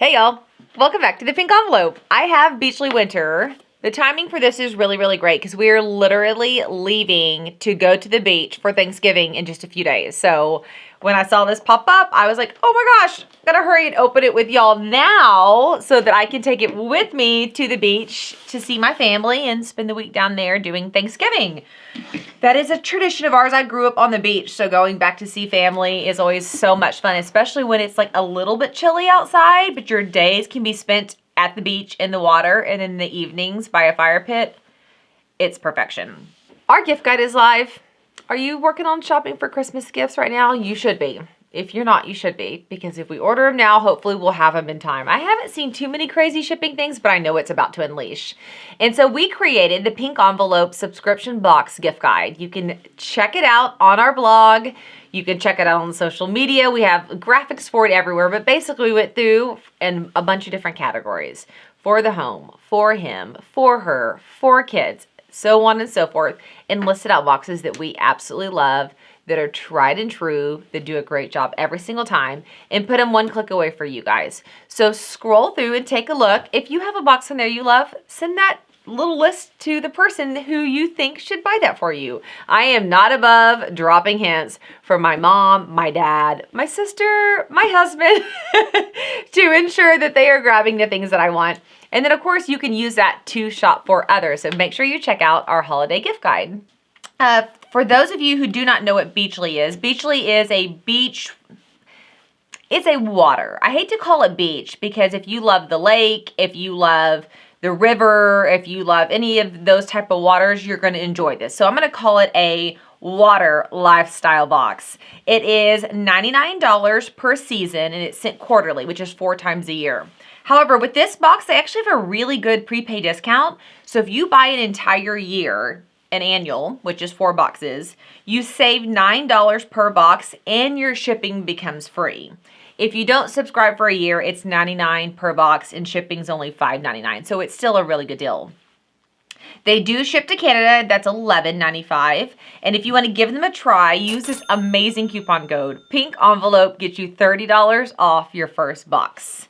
Hey y'all, welcome back to the Pink Envelope. I have Beachly Winter. The timing for this is really, really great because we are literally leaving to go to the beach for Thanksgiving in just a few days. So when I saw this pop up, I was like, oh my gosh, gotta hurry and open it with y'all now so that I can take it with me to the beach to see my family and spend the week down there doing Thanksgiving. That is a tradition of ours. I grew up on the beach, so going back to see family is always so much fun, especially when it's like a little bit chilly outside, but your days can be spent at the beach in the water and in the evenings by a fire pit. It's perfection. Our gift guide is live. Are you working on shopping for Christmas gifts right now? You should be. If you're not, you should be, because if we order them now, hopefully we'll have them in time. I haven't seen too many crazy shipping things, but I know it's about to unleash. And so we created the Pink Envelope subscription box gift guide. You can check it out on our blog. You can check it out on social media. We have graphics for it everywhere, but basically we went through in a bunch of different categories: for the home, for him, for her, for kids, so on and so forth, and listed out boxes that we absolutely love, that are tried and true, that do a great job every single time, and put them one click away for you guys. So scroll through and take a look. If you have a box in there you love, send that little list to the person who you think should buy that for you. I am not above dropping hints for my mom, my dad, my sister, my husband to ensure that they are grabbing the things that I want. And then of course you can use that to shop for others. So make sure you check out our holiday gift guide. For those of you who do not know what Beachly is a beach, it's a water. I hate to call it beach because if you love the lake, if you love the river, if you love any of those type of waters, you're going to enjoy this. So I'm going to call it a water lifestyle box. It is $99 per season and it's sent quarterly, which is 4 times a year. However, with this box, they actually have a really good prepaid discount. So if you buy an entire year, an annual, which is 4 boxes, you save $9 per box and your shipping becomes free. If you don't subscribe for a year, it's $99 per box and shipping's only $5.99. So it's still a really good deal. They do ship to Canada. That's $11.95. And if you want to give them a try, use this amazing coupon code. Pink Envelope gets you $30 off your first box.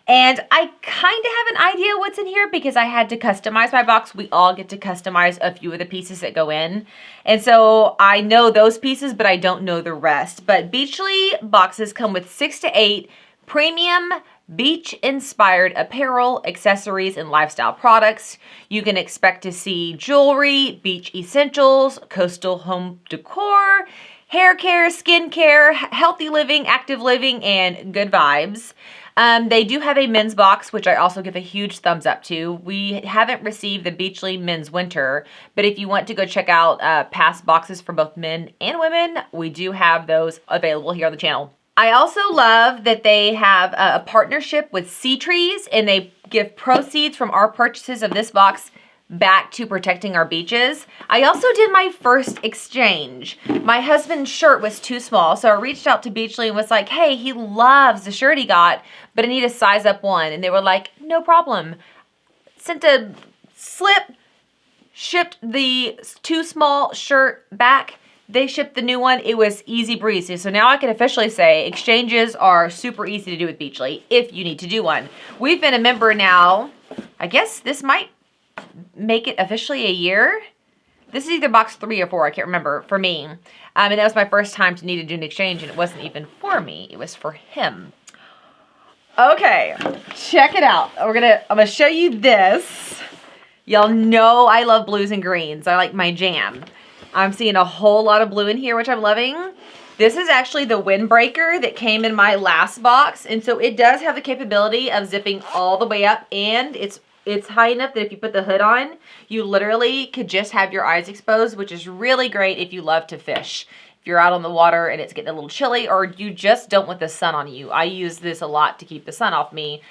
And I kind of have an idea what's in here because I had to customize my box. We all get to customize a few of the pieces that go in. And so I know those pieces, but I don't know the rest. But Beachly boxes come with 6 to 8 premium beach-inspired apparel, accessories, and lifestyle products. You can expect to see jewelry, beach essentials, coastal home decor, hair care, skin care, healthy living, active living, and good vibes. They do have a men's box, which I also give a huge thumbs up to. We haven't received the Beachly Men's Winter, but if you want to go check out past boxes for both men and women, we do have those available here on the channel. I also love that they have a partnership with Sea Trees, and they give proceeds from our purchases of this box back to protecting our beaches. I also did my first exchange. My husband's shirt was too small, so I reached out to Beachly and was like, hey, he loves the shirt he got, but I need a size up 1. And they were like, no problem. Sent a slip, shipped the too small shirt back. They shipped the new one. It was easy breezy. So now I can officially say exchanges are super easy to do with Beachly if you need to do one. We've been a member now, I guess this might make it officially a year. This is either box 3 or 4, I can't remember, for me. And that was my first time to need to do an exchange, and it wasn't even for me, it was for him. Okay, check it out. I'm gonna show you this. Y'all know I love blues and greens. I like my jam. I'm seeing a whole lot of blue in here, which I'm loving. This is actually the windbreaker that came in my last box, and so it does have the capability of zipping all the way up, and it's high enough that if you put the hood on, you literally could just have your eyes exposed, which is really great if you love to fish. If you're out on the water and it's getting a little chilly, or you just don't want the sun on you. I use this a lot to keep the sun off me.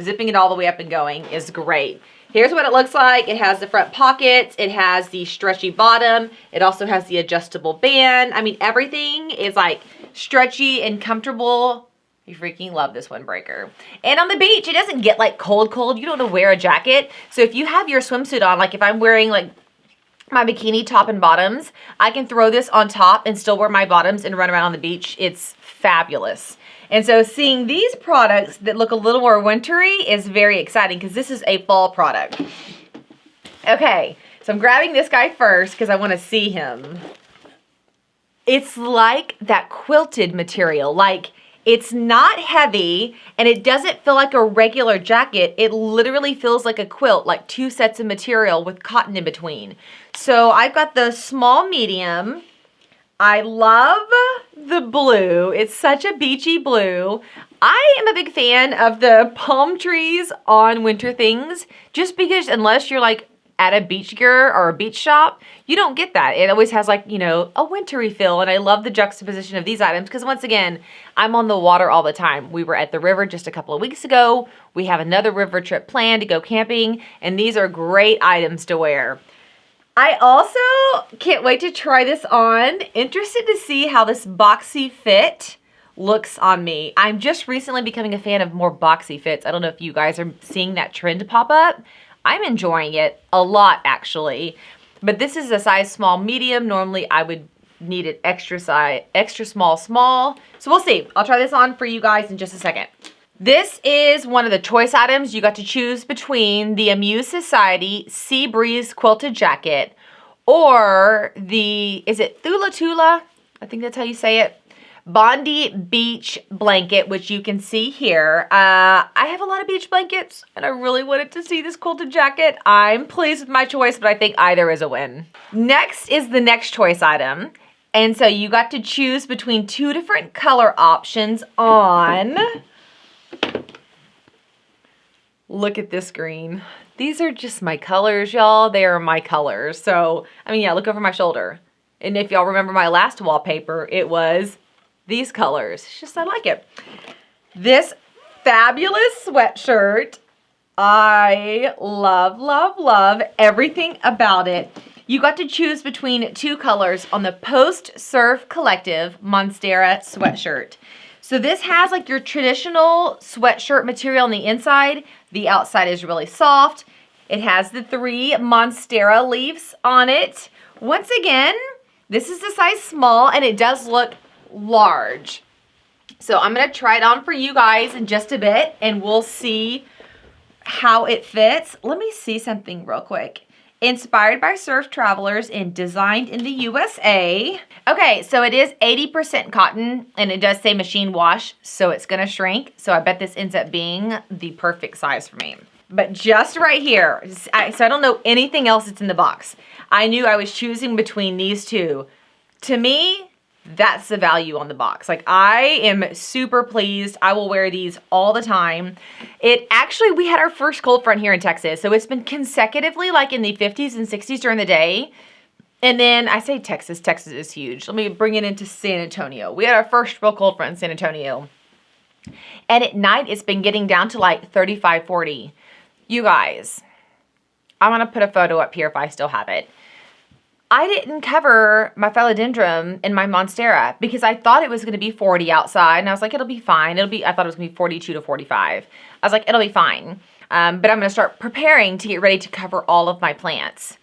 Zipping it all the way up and going is great. Here's what it looks like. It has the front pockets. It has the stretchy bottom. It also has the adjustable band. I mean, everything is like stretchy and comfortable. You freaking love this windbreaker. And on the beach, it doesn't get like cold. You don't want to wear a jacket. So if you have your swimsuit on, like if I'm wearing like my bikini top and bottoms. I can throw this on top and still wear my bottoms and run around on the beach. It's fabulous. And so seeing these products that look a little more wintry is very exciting because this is a fall product. Okay, so I'm grabbing this guy first because I want to see him. It's like that quilted material. Like, it's not heavy and it doesn't feel like a regular jacket. It literally feels like a quilt, like 2 sets of material with cotton in between. So I've got the small medium. I love the blue. It's such a beachy blue. I am a big fan of the palm trees on winter things, just because unless you're like at a beach gear or a beach shop, you don't get that. It always has like, you know, a wintry feel. And I love the juxtaposition of these items because once again, I'm on the water all the time. We were at the river just a couple of weeks ago. We have another river trip planned to go camping, and these are great items to wear. I also can't wait to try this on. Interested to see how this boxy fit looks on me. I'm just recently becoming a fan of more boxy fits. I don't know if you guys are seeing that trend pop up. I'm enjoying it a lot, actually. But this is a size small medium. Normally, I would need it extra size, extra small. So we'll see. I'll try this on for you guys in just a second. This is one of the choice items. You got to choose between the Amuse Society Sea Breeze Quilted Jacket or the, is it Tula? I think that's how you say it. Bondi beach blanket, which you can see here. I have a lot of beach blankets and I really wanted to see this quilted jacket. I'm pleased with my choice, but I think either is a win. Next is the next choice item. And so you got to choose between 2 different color options on, look at this green. These are just my colors, y'all. They are my colors. So, I mean, yeah, look over my shoulder. And if y'all remember my last wallpaper, it was these colors. It's just, I like it. This fabulous sweatshirt. I love everything about it. You got to choose between 2 colors on the Post Surf Collective Monstera sweatshirt. So this has like your traditional sweatshirt material on the inside. The outside is really soft. It has the 3 Monstera leaves on it. Once again, this is a size small and it does look large. So I'm going to try it on for you guys in just a bit and we'll see how it fits. Let me see something real quick. Inspired by surf travelers and designed in the USA. Okay, so it is 80% cotton and it does say machine wash, so it's going to shrink. So I bet this ends up being the perfect size for me. But just right here, so I don't know anything else that's in the box. I knew I was choosing between these 2. To me, that's the value on the box. Like, I am super pleased. I will wear these all the time. It actually, we had our first cold front here in Texas. So it's been consecutively like in the 50s and 60s during the day. And then I say Texas. Texas is huge. Let me bring it into San Antonio. We had our first real cold front in San Antonio. And at night, it's been getting down to like 35, 40. You guys, I'm going to put a photo up here if I still have it. I didn't cover my philodendron in my Monstera because I thought it was going to be 40 outside. And I was like, it'll be fine. I thought it was going to be 42 to 45. I was like, it'll be fine. But I'm going to start preparing to get ready to cover all of my plants.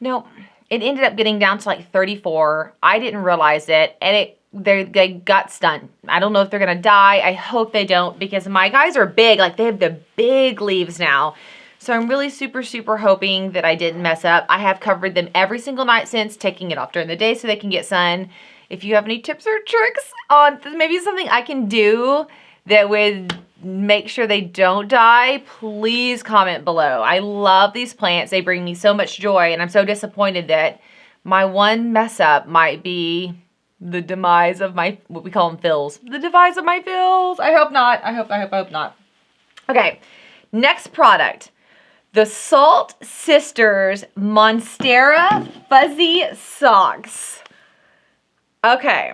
No, it ended up getting down to like 34. I didn't realize it. And they got stunned. I don't know if they're going to die. I hope they don't because my guys are big. Like, they have the big leaves now. So I'm really super hoping that I didn't mess up. I have covered them every single night since, taking it off during the day so they can get sun. If you have any tips or tricks on maybe something I can do that would make sure they don't die, please comment below. I love these plants. They bring me so much joy, and I'm so disappointed that my one mess up might be the demise of my, what we call them, fills. The demise of my fills. I hope not. I hope not. Okay, next product. The Salt Sisters Monstera Fuzzy Socks. Okay.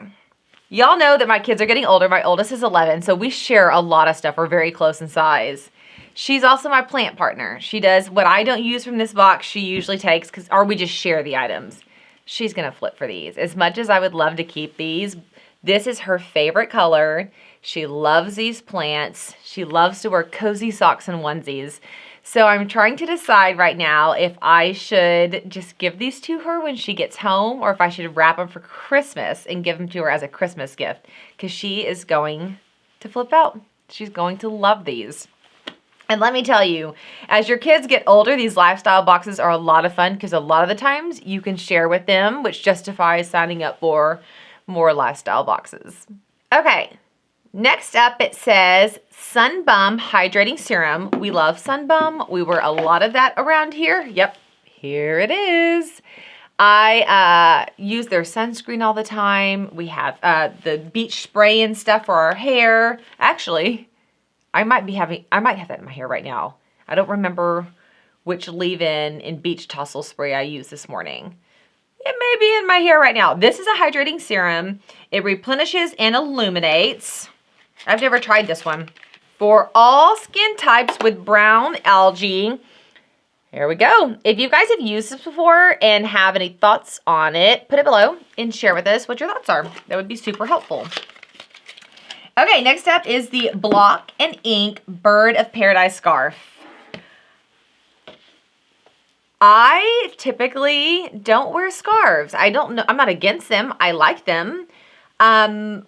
Y'all know that my kids are getting older. My oldest is 11, so we share a lot of stuff. We're very close in size. She's also my plant partner. She does what I don't use from this box, she usually takes, or we just share the items. She's going to flip for these. As much as I would love to keep these, this is her favorite color. She loves these plants. She loves to wear cozy socks and onesies. So I'm trying to decide right now if I should just give these to her when she gets home or if I should wrap them for Christmas and give them to her as a Christmas gift because she is going to flip out. She's going to love these. And let me tell you, as your kids get older, these lifestyle boxes are a lot of fun because a lot of the times you can share with them, which justifies signing up for more lifestyle boxes. Okay, next up it says Bum Hydrating Serum. We love Bum. We wear a lot of that around here. Yep, here it is. I use their sunscreen all the time. We have the beach spray and stuff for our hair. Actually, I might have that in my hair right now. I don't remember which leave-in and beach tussle spray I used this morning. It may be in my hair right now. This is a hydrating serum. It replenishes and illuminates. I've never tried this one. For all skin types with brown algae. Here we go. If you guys have used this before and have any thoughts on it, put it below and share with us what your thoughts are. That would be super helpful. Okay, next up is the Block and Ink Bird of Paradise Scarf. I typically don't wear scarves. I don't know. I'm not against them. I like them. I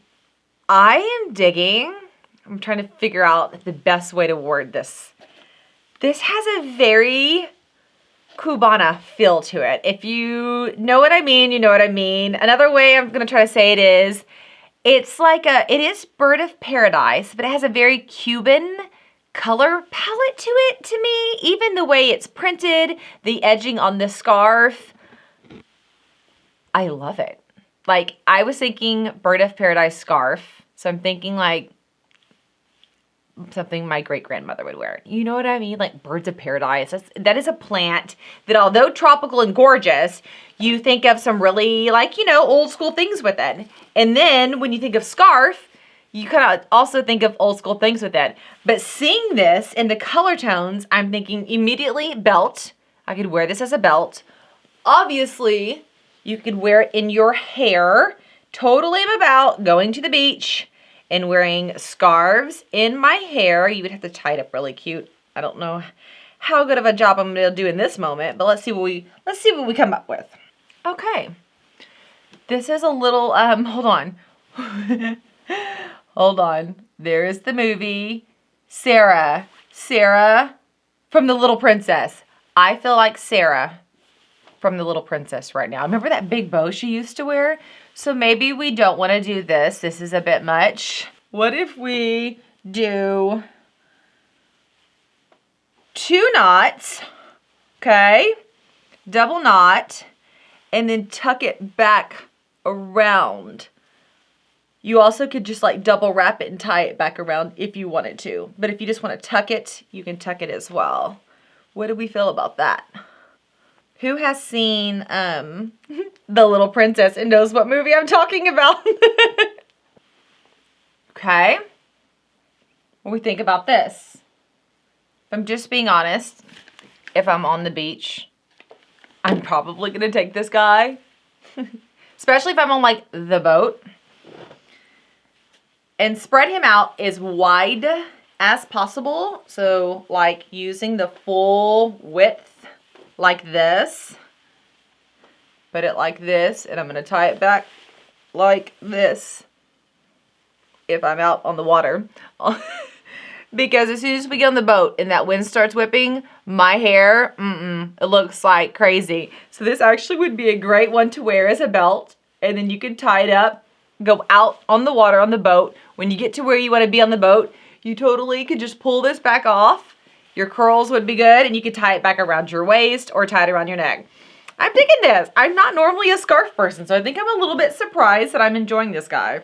am digging. I'm trying to figure out the best way to word this. This has a very Cubana feel to it. If you know what I mean, you know what I mean. Another way I'm going to try to say it is, it's like it is Bird of Paradise, but it has a very Cuban color palette to it to me. Even the way it's printed, the edging on the scarf. I love it. Like, I was thinking Bird of Paradise scarf. So I'm thinking like something my great-grandmother would wear. You know what I mean? Like birds of paradise. That is a plant that, although tropical and gorgeous, you think of some really, like, you know, old school things with it. And then when you think of scarf, you kind of also think of old school things with it. But seeing this in the color tones, I'm thinking immediately belt. I could wear this as a belt. Obviously, you could wear it in your hair. Totally am about going to the beach and wearing scarves in my hair. You would have to tie it up really cute. I don't know how good of a job I'm going to do in this moment, but let's see what we come up with. Okay. This is a little hold on. Hold on. There is the movie Sarah. Sarah from The Little Princess. I feel like Sarah from The Little Princess right now. Remember that big bow she used to wear? So maybe we don't want to do this. This is a bit much. What if we do 2 knots, okay, double knot, and then tuck it back around. You also could just like double wrap it and tie it back around if you wanted to. But if you just want to tuck it, you can tuck it as well. What do we feel about that? Who has seen The Little Princess and knows what movie I'm talking about? Okay. What do we think about this? If I'm just being honest, if I'm on the beach, I'm probably going to take this guy. Especially if I'm on like the boat. And spread him out as wide as possible. So like using the full width. Like this, put it like this, and I'm going to tie it back like this if I'm out on the water. Because as soon as we get on the boat and that wind starts whipping, my hair, it looks like crazy. So this actually would be a great one to wear as a belt, and then you can tie it up, go out on the water on the boat. When you get to where you want to be on the boat, you totally could just pull this back off. Your curls would be good, and you could tie it back around your waist or tie it around your neck. I'm digging this. I'm not normally a scarf person, so I think I'm a little bit surprised that I'm enjoying this guy.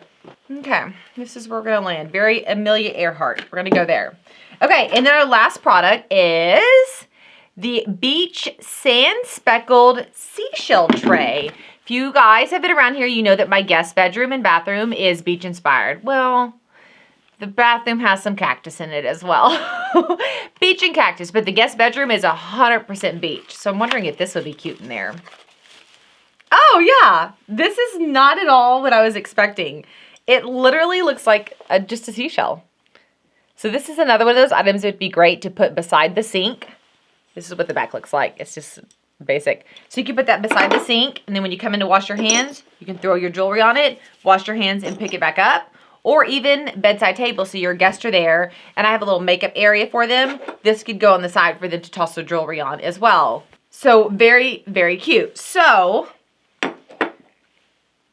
Okay, this is where we're going to land. Very Amelia Earhart. We're going to go there. Okay, and then our last product is the Beach Sand-Speckled Seashell Tray. If you guys have been around here, you know that my guest bedroom and bathroom is beach-inspired. Well, the bathroom has some cactus in it as well. Beach and cactus, but the guest bedroom is 100% beach. So I'm wondering if this would be cute in there. Oh yeah, this is not at all what I was expecting. It literally looks like just a seashell. So this is another one of those items that would be great to put beside the sink This is what the back looks like. It's just basic. So you can put that beside the sink, and then when you come in to wash your hands, you can throw your jewelry on it, wash your hands, and pick it back up. Or even bedside table, so your guests are there, and I have a little makeup area for them. This could go on the side for them to toss their jewelry on as well. So very, very cute. So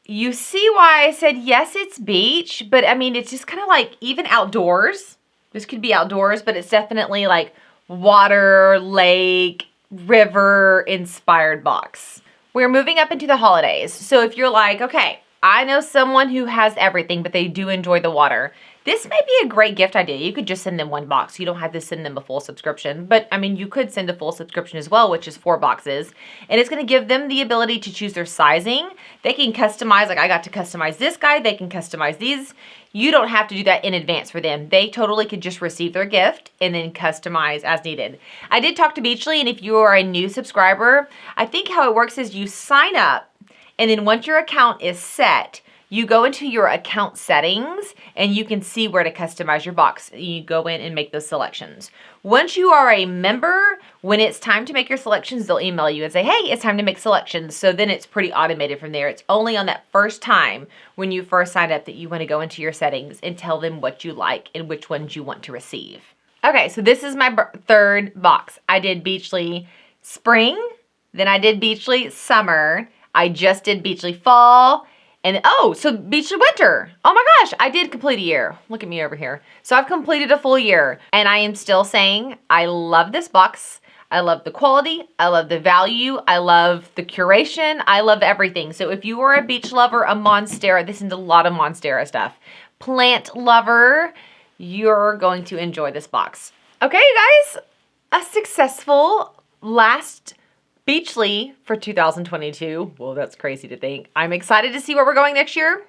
you see why I said, yes, it's beach, but I mean, it's just kind of like even outdoors. This could be outdoors, but it's definitely like water, lake, river inspired box. We're moving up into the holidays. So if you're like, okay, I know someone who has everything, but they do enjoy the water. This may be a great gift idea. You could just send them one box. You don't have to send them a full subscription. But, I mean, you could send a full subscription as well, which is 4 boxes. And it's going to give them the ability to choose their sizing. They can customize, like I got to customize this guy. They can customize these. You don't have to do that in advance for them. They totally could just receive their gift and then customize as needed. I did talk to Beachly, and if you are a new subscriber, I think how it works is you sign up. And then once your account is set, you go into your account settings and you can see where to customize your box. You go in and make those selections. Once you are a member, when it's time to make your selections, they'll email you and say, hey, it's time to make selections. So then it's pretty automated from there. It's only on that first time when you first sign up that you want to go into your settings and tell them what you like and which ones you want to receive. Okay, so this is my third box. I did Beachly Spring, then I did Beachly Summer, I just did Beachly Fall, and oh, so Beachly Winter. Oh my gosh, I did complete a year. Look at me over here. So I've completed a full year, and I am still saying I love this box. I love the quality. I love the value. I love the curation. I love everything. So if you are a beach lover, a Monstera, this is a lot of Monstera stuff. Plant lover, you're going to enjoy this box. Okay, you guys, a successful last Beachly for 2022. Well, that's crazy to think. I'm excited to see where we're going next year.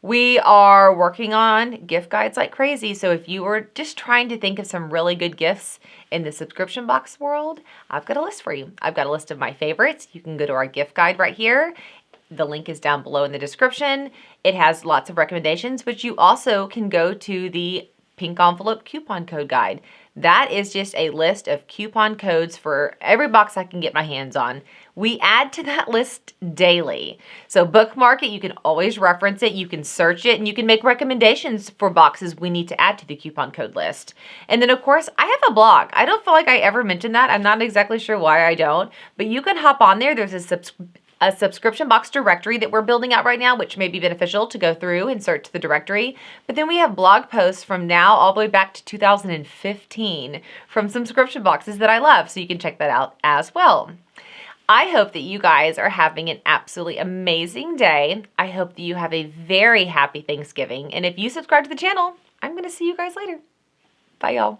We are working on gift guides like crazy. So if you were just trying to think of some really good gifts in the subscription box world, I've got a list for you. I've got a list of my favorites. You can go to our gift guide right here. The link is down below in the description. It has lots of recommendations, but you also can go to the Pink Envelope Coupon Code Guide. That is just a list of coupon codes for every box I can get my hands on. We add to that list daily. So bookmark it. You can always reference it. You can search it, and you can make recommendations for boxes we need to add to the coupon code list. And then, of course, I have a blog. I don't feel like I ever mentioned that. I'm not exactly sure why I don't. But you can hop on there. There's a subscription box directory that we're building out right now, which may be beneficial to go through and search the directory. But then we have blog posts from now all the way back to 2015 from subscription boxes that I love, so you can check that out as well. I hope that you guys are having an absolutely amazing day. I hope that you have a very happy Thanksgiving. And if you subscribe to the channel, I'm going to see you guys later. Bye, y'all.